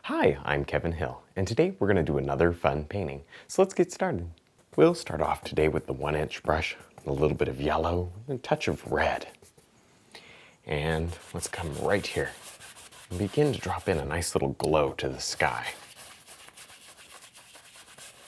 Hi, I'm Kevin Hill, and today we're going to do another fun painting. So let's get started. We'll start off today with the 1-inch brush, a little bit of yellow, and a touch of red. And let's come right here and begin to drop in a nice little glow to the sky.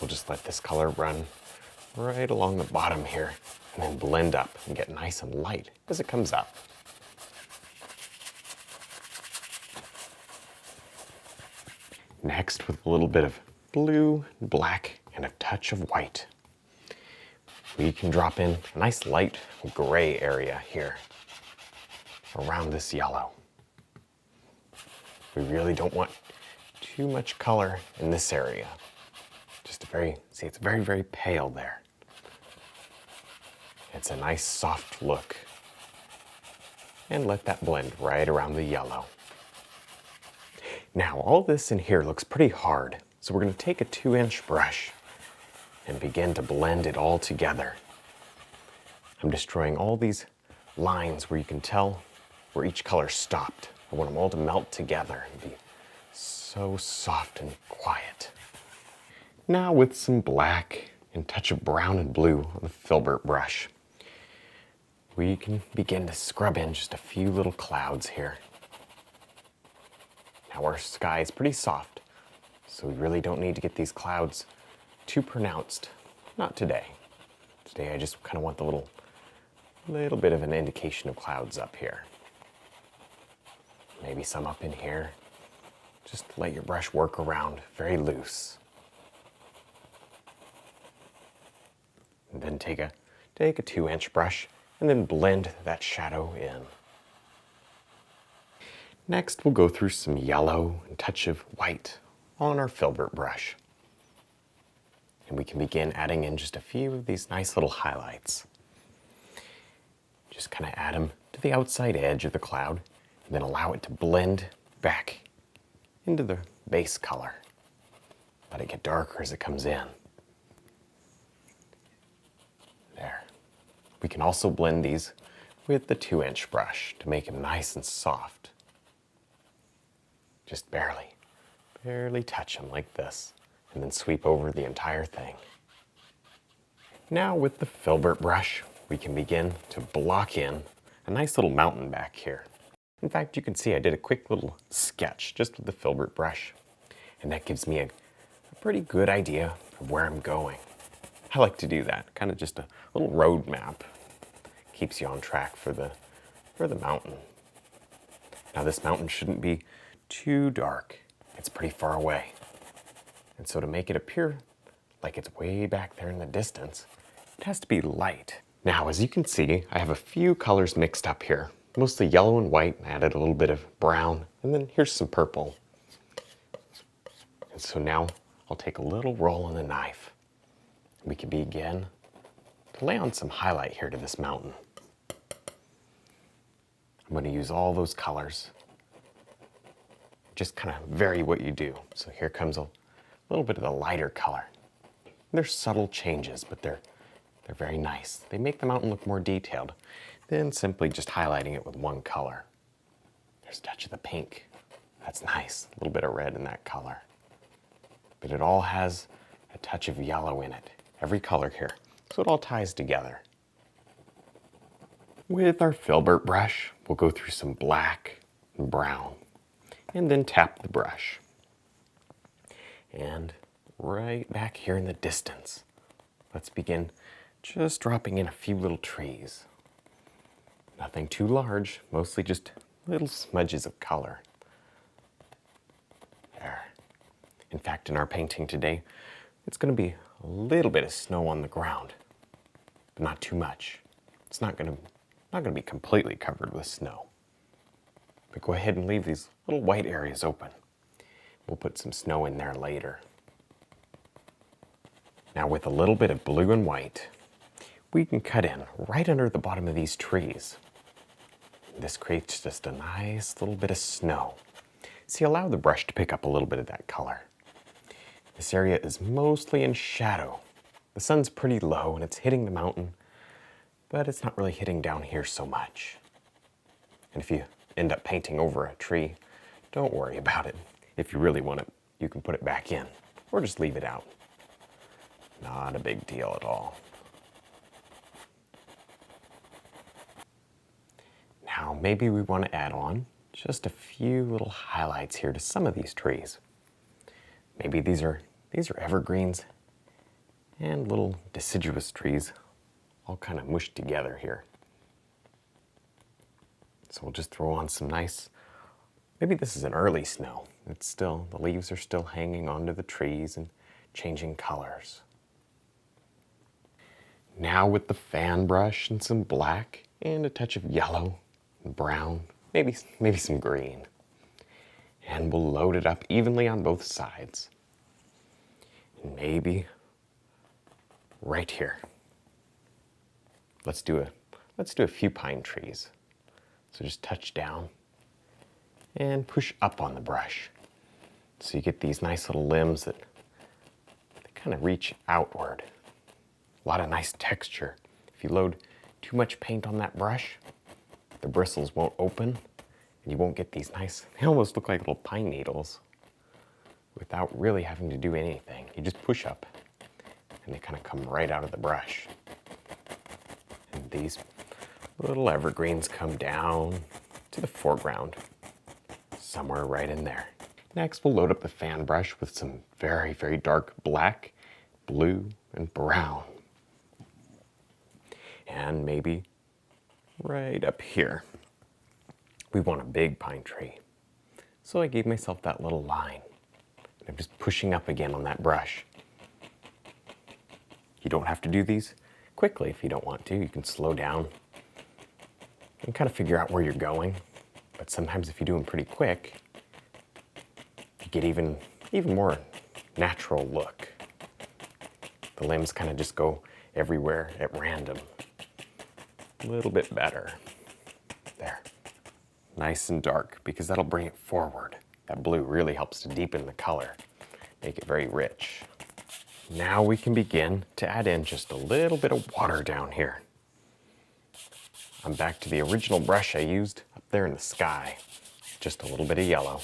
We'll just let this color run right along the bottom here and then blend up and get nice and light as it comes up. Next, with a little bit of blue, black, and a touch of white, we can drop in a nice light gray area here around this yellow. We really don't want too much color in this area. Just see, it's very, very pale there. It's a nice soft look. And let that blend right around the yellow. Now, all this in here looks pretty hard, so we're going to take a 2-inch brush and begin to blend it all together. I'm destroying all these lines where you can tell where each color stopped. I want them all to melt together and be so soft and quiet. Now, with some black and a touch of brown and blue on the filbert brush, we can begin to scrub in just a few little clouds here. Now, our sky is pretty soft, so we really don't need to get these clouds too pronounced. Not today. Today I just kind of want the little bit of an indication of clouds up here. Maybe some up in here. Just let your brush work around very loose. And then take a 2-inch brush and then blend that shadow in. Next, we'll go through some yellow and a touch of white on our filbert brush. And we can begin adding in just a few of these nice little highlights. Just kind of add them to the outside edge of the cloud, and then allow it to blend back into the base color. Let it get darker as it comes in. There. We can also blend these with the 2-inch brush to make them nice and soft. Just barely touch them like this, and then sweep over the entire thing. Now, with the filbert brush, we can begin to block in a nice little mountain back here. In fact, you can see I did a quick little sketch just with the filbert brush, and that gives me a pretty good idea of where I'm going. I like to do that, kind of just a little road map. Keeps you on track for the mountain. Now, this mountain shouldn't be too dark. It's pretty far away. And so to make it appear like it's way back there in the distance, it has to be light. Now, as you can see, I have a few colors mixed up here. Mostly yellow and white. I added a little bit of brown, and then here's some purple. And so now I'll take a little roll on the knife. We can begin to lay on some highlight here to this mountain. I'm going to use all those colors. Just kind of vary what you do. So here comes a little bit of the lighter color. They're subtle changes, but they're very nice. They make the mountain look more detailed than simply just highlighting it with one color. There's a touch of the pink. That's nice. A little bit of red in that color. But it all has a touch of yellow in it. Every color here. So it all ties together. With our filbert brush, we'll go through some black and brown. And then tap the brush. And right back here in the distance, let's begin just dropping in a few little trees. Nothing too large, mostly just little smudges of color. There. In fact, in our painting today, it's going to be a little bit of snow on the ground, but not too much. It's not going to be completely covered with snow. But go ahead and leave these little white areas open. We'll put some snow in there later. Now, with a little bit of blue and white, we can cut in right under the bottom of these trees. This creates just a nice little bit of snow. See, allow the brush to pick up a little bit of that color. This area is mostly in shadow. The sun's pretty low and it's hitting the mountain, but it's not really hitting down here so much. And if you end up painting over a tree, don't worry about it. If you really want it, you can put it back in or just leave it out. Not a big deal at all. Now maybe we want to add on just a few little highlights here to some of these trees. Maybe these are evergreens and little deciduous trees all kind of mushed together here. So we'll just throw on some nice, maybe this is an early snow. It's still, the leaves are still hanging onto the trees and changing colors. Now with the fan brush and some black and a touch of yellow and brown, maybe some green. And we'll load it up evenly on both sides. And maybe right here. Let's do a few pine trees. So just touch down and push up on the brush. So you get these nice little limbs that they kind of reach outward. A lot of nice texture. If you load too much paint on that brush, the bristles won't open and you won't get these nice, they almost look like little pine needles without really having to do anything. You just push up and they kind of come right out of the brush. And these little evergreens come down to the foreground, somewhere right in there. Next, we'll load up the fan brush with some very, very dark black, blue, and brown. And maybe right up here, we want a big pine tree. So I gave myself that little line. I'm just pushing up again on that brush. You don't have to do these quickly if you don't want to. You can slow down and kind of figure out where you're going. But sometimes if you do them pretty quick, you get even more natural look. The limbs kind of just go everywhere at random. A little bit better. There. Nice and dark, because that'll bring it forward. That blue really helps to deepen the color, make it very rich. Now we can begin to add in just a little bit of water down here. I'm back to the original brush I used up there in the sky. Just a little bit of yellow.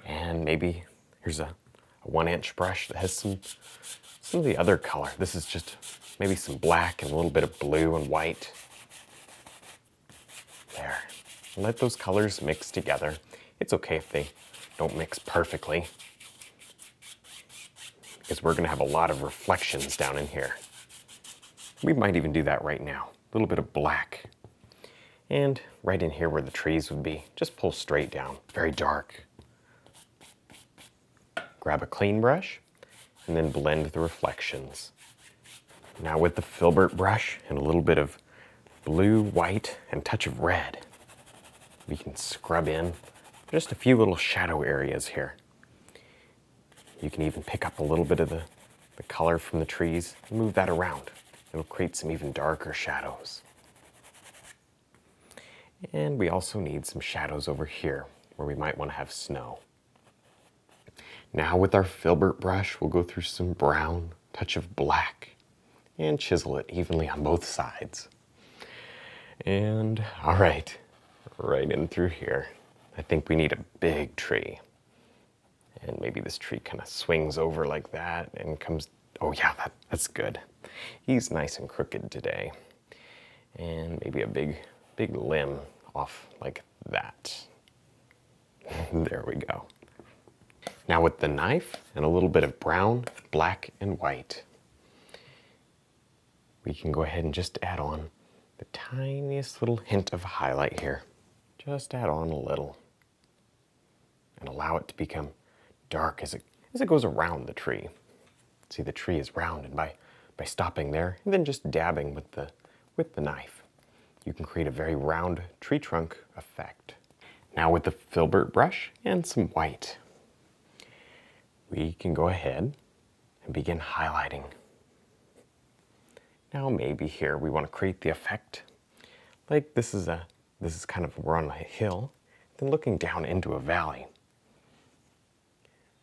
And maybe here's a 1-inch brush that has some of the other color. This is just maybe some black and a little bit of blue and white. There. Let those colors mix together. It's okay if they don't mix perfectly, because we're going to have a lot of reflections down in here. We might even do that right now. A little bit of black. And right in here where the trees would be, just pull straight down, very dark. Grab a clean brush and then blend the reflections. Now with the filbert brush and a little bit of blue, white, and touch of red, we can scrub in just a few little shadow areas here. You can even pick up a little bit of the color from the trees and move that around. It'll create some even darker shadows. And we also need some shadows over here where we might want to have snow. Now with our filbert brush, we'll go through some brown, touch of black, and chisel it evenly on both sides. And all right in through here. I think we need a big tree. And maybe this tree kind of swings over like that and comes, oh yeah, that's good. He's nice and crooked today. And maybe a big limb off like that. There we go. Now with the knife and a little bit of brown, black, and white, we can go ahead and just add on the tiniest little hint of highlight here. Just add on a little and allow it to become dark as it goes around the tree. See, the tree is rounded by stopping there and then just dabbing with the knife. You can create a very round tree trunk effect. Now with the filbert brush and some white, we can go ahead and begin highlighting. Now maybe here we want to create the effect like this is kind of, we're on a hill, then looking down into a valley.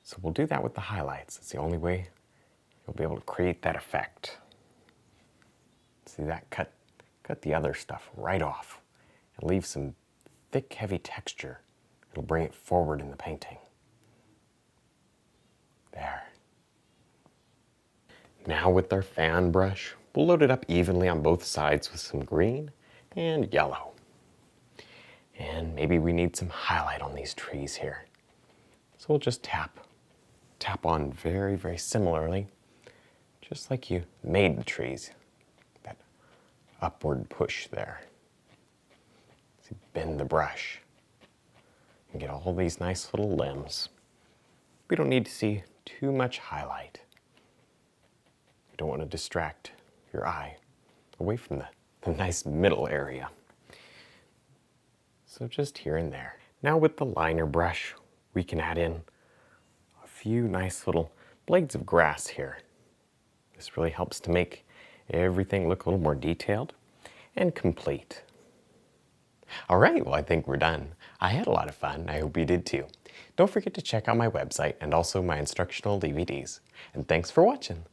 So we'll do that with the highlights. It's the only way you'll be able to create that effect. See that? Cut the other stuff right off and leave some thick, heavy texture It'll bring it forward in the painting. There. Now with our fan brush, we'll load it up evenly on both sides with some green and yellow. And maybe we need some highlight on these trees here. So we'll just tap on very, very similarly, just like you made the trees. That upward push there. So bend the brush and get all these nice little limbs. We don't need to see too much highlight. You don't want to distract your eye away from the nice middle area. So just here and there. Now with the liner brush, we can add in a few nice little blades of grass here. This really helps to make everything look a little more detailed and complete. All right, well, I think we're done. I had a lot of fun. I hope you did too. Don't forget to check out my website and also my instructional DVDs. And thanks for watching.